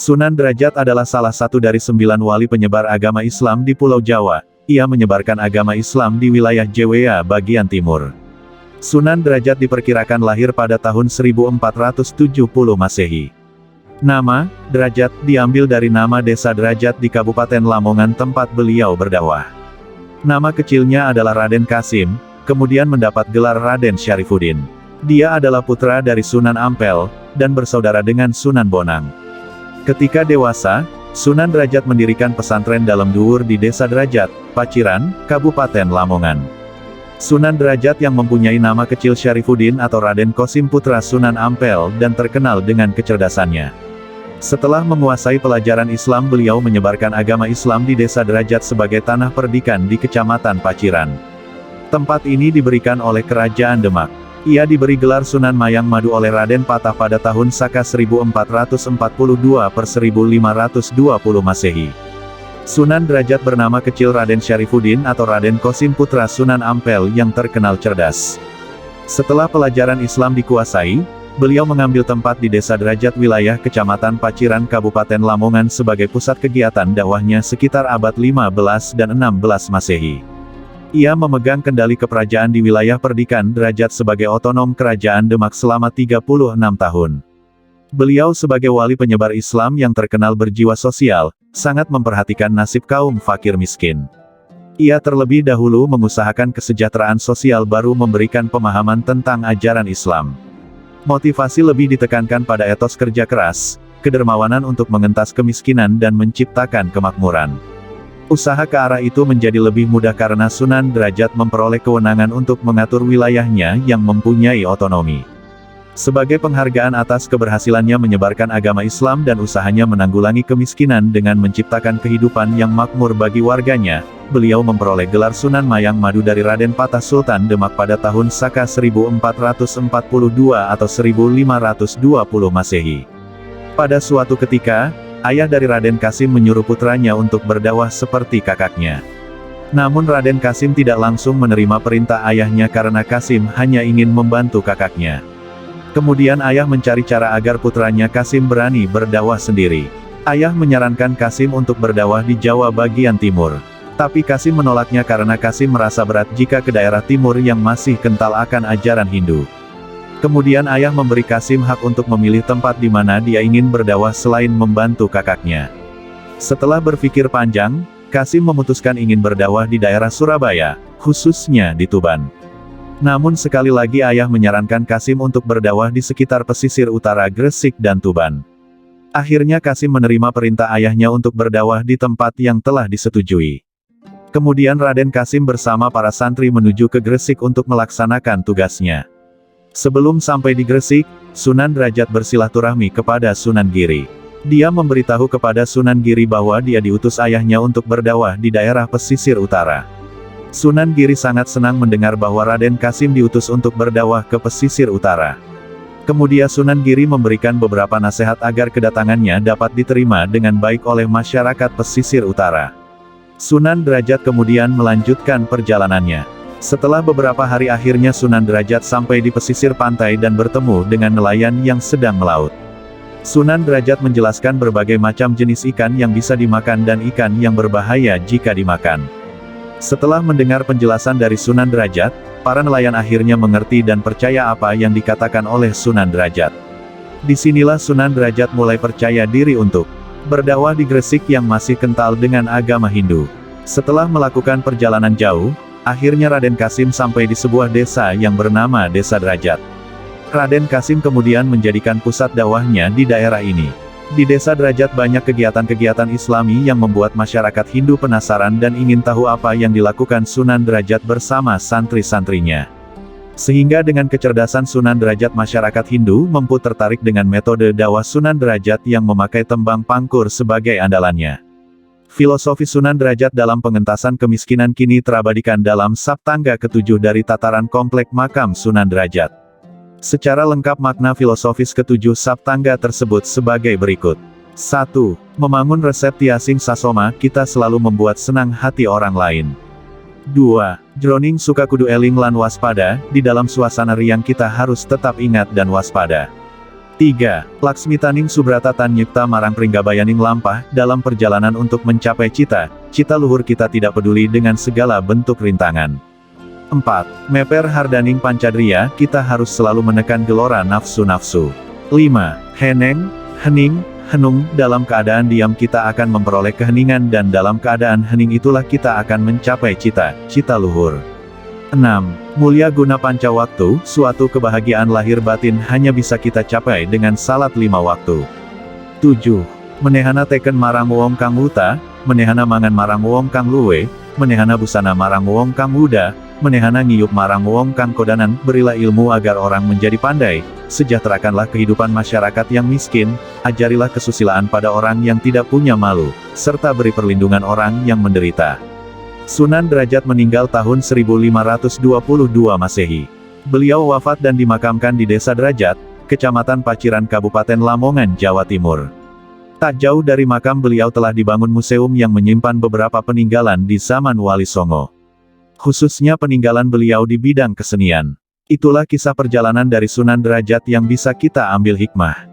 Sunan Derajat adalah salah satu dari 9 wali penyebar agama Islam di Pulau Jawa. Ia menyebarkan agama Islam di wilayah Jewea bagian timur. Sunan Derajat diperkirakan lahir pada tahun 1470 Masehi. Nama, Derajat, diambil dari nama desa Derajat di Kabupaten Lamongan tempat beliau berdakwah. Nama kecilnya adalah Raden Kasim, kemudian mendapat gelar Raden Syarifuddin. Dia adalah putra dari Sunan Ampel, dan bersaudara dengan Sunan Bonang. Ketika dewasa, Sunan Derajat mendirikan pesantren dalam duur di desa Derajat, Paciran, Kabupaten Lamongan. Sunan Derajat yang mempunyai nama kecil Syarifuddin atau Raden Kosim putra Sunan Ampel dan terkenal dengan kecerdasannya. Setelah menguasai pelajaran Islam, beliau menyebarkan agama Islam di desa Derajat sebagai tanah perdikan di Kecamatan Paciran. Tempat ini diberikan oleh Kerajaan Demak. Ia diberi gelar Sunan Mayang Madu oleh Raden Patah pada tahun Saka 1442 per 1520 Masehi. Sunan Derajat bernama kecil Raden Syarifuddin atau Raden Kosim putra Sunan Ampel yang terkenal cerdas. Setelah pelajaran Islam dikuasai, beliau mengambil tempat di desa Derajat wilayah Kecamatan Paciran Kabupaten Lamongan sebagai pusat kegiatan dakwahnya sekitar abad 15 dan 16 Masehi. Ia memegang kendali keperajaan di wilayah Perdikan Derajat sebagai otonom Kerajaan Demak selama 36 tahun. Beliau sebagai wali penyebar Islam yang terkenal berjiwa sosial, sangat memperhatikan nasib kaum fakir miskin. Ia terlebih dahulu mengusahakan kesejahteraan sosial baru memberikan pemahaman tentang ajaran Islam. Motivasi lebih ditekankan pada etos kerja keras, kedermawanan untuk mengentas kemiskinan dan menciptakan kemakmuran. Usaha ke arah itu menjadi lebih mudah karena Sunan Derajat memperoleh kewenangan untuk mengatur wilayahnya yang mempunyai otonomi. Sebagai penghargaan atas keberhasilannya menyebarkan agama Islam dan usahanya menanggulangi kemiskinan dengan menciptakan kehidupan yang makmur bagi warganya, beliau memperoleh gelar Sunan Mayang Madu dari Raden Patah Sultan Demak pada tahun Saka 1442 atau 1520 Masehi. Pada suatu ketika, ayah dari Raden Kasim menyuruh putranya untuk berdakwah seperti kakaknya. Namun Raden Kasim tidak langsung menerima perintah ayahnya karena Kasim hanya ingin membantu kakaknya. Kemudian ayah mencari cara agar putranya Kasim berani berdakwah sendiri. Ayah menyarankan Kasim untuk berdakwah di Jawa bagian timur. Tapi Kasim menolaknya karena Kasim merasa berat jika ke daerah timur yang masih kental akan ajaran Hindu. Kemudian ayah memberi Kasim hak untuk memilih tempat di mana dia ingin berdakwah selain membantu kakaknya. Setelah berpikir panjang, Kasim memutuskan ingin berdakwah di daerah Surabaya, khususnya di Tuban. Namun sekali lagi ayah menyarankan Kasim untuk berdakwah di sekitar pesisir utara Gresik dan Tuban. Akhirnya Kasim menerima perintah ayahnya untuk berdakwah di tempat yang telah disetujui. Kemudian Raden Kasim bersama para santri menuju ke Gresik untuk melaksanakan tugasnya. Sebelum sampai di Gresik, Sunan Derajat bersilaturahmi kepada Sunan Giri. Dia memberitahu kepada Sunan Giri bahwa dia diutus ayahnya untuk berdakwah di daerah pesisir utara. Sunan Giri sangat senang mendengar bahwa Raden Kasim diutus untuk berdakwah ke pesisir utara. Kemudian Sunan Giri memberikan beberapa nasihat agar kedatangannya dapat diterima dengan baik oleh masyarakat pesisir utara. Sunan Derajat kemudian melanjutkan perjalanannya. Setelah beberapa hari akhirnya Sunan Derajat sampai di pesisir pantai dan bertemu dengan nelayan yang sedang melaut. Sunan Derajat menjelaskan berbagai macam jenis ikan yang bisa dimakan dan ikan yang berbahaya jika dimakan. Setelah mendengar penjelasan dari Sunan Derajat, para nelayan akhirnya mengerti dan percaya apa yang dikatakan oleh Sunan Derajat. Disinilah Sunan Derajat mulai percaya diri untuk berdakwah di Gresik yang masih kental dengan agama Hindu. Setelah melakukan perjalanan jauh, akhirnya Raden Kasim sampai di sebuah desa yang bernama Desa Derajat. Raden Kasim kemudian menjadikan pusat dakwahnya di daerah ini. Di Desa Derajat banyak kegiatan-kegiatan Islami yang membuat masyarakat Hindu penasaran dan ingin tahu apa yang dilakukan Sunan Derajat bersama santri-santrinya. Sehingga dengan kecerdasan Sunan Derajat masyarakat Hindu mampu tertarik dengan metode dakwah Sunan Derajat yang memakai tembang pangkur sebagai andalannya. Filosofi Sunan Derajat dalam pengentasan kemiskinan kini terabadikan dalam Saptangga ke-7 dari tataran komplek makam Sunan Derajat. Secara lengkap makna filosofis ke-7 Saptangga tersebut sebagai berikut. 1. Membangun resep tiasing sasoma, kita selalu membuat senang hati orang lain. 2. Jroning suka kudu eling lan waspada, di dalam suasana riang kita harus tetap ingat dan waspada. 3. Laksmitaning Subrata Tan Nyipta Marang Pringgabayaning Lampah, dalam perjalanan untuk mencapai cita luhur kita tidak peduli dengan segala bentuk rintangan. 4. Meper Hardaning Pancadriya, kita harus selalu menekan gelora nafsu-nafsu. 5. Heneng, hening, henung, dalam keadaan diam kita akan memperoleh keheningan dan dalam keadaan hening itulah kita akan mencapai cita luhur. 6. Mulia guna panca waktu, suatu kebahagiaan lahir batin hanya bisa kita capai dengan salat 5 waktu. 7. Menehana teken marang wong kang wuta, menehana mangan marang wong kang luwe, menehana busana marang wong kang wuda, menehana ngiyup marang wong kang kodanan, berilah ilmu agar orang menjadi pandai, sejahterakanlah kehidupan masyarakat yang miskin, ajarilah kesusilaan pada orang yang tidak punya malu, serta beri perlindungan orang yang menderita. Sunan Derajat meninggal tahun 1522 Masehi. Beliau wafat dan dimakamkan di Desa Derajat, Kecamatan Paciran Kabupaten Lamongan, Jawa Timur. Tak jauh dari makam beliau telah dibangun museum yang menyimpan beberapa peninggalan di zaman Wali Songo. Khususnya peninggalan beliau di bidang kesenian. Itulah kisah perjalanan dari Sunan Derajat yang bisa kita ambil hikmah.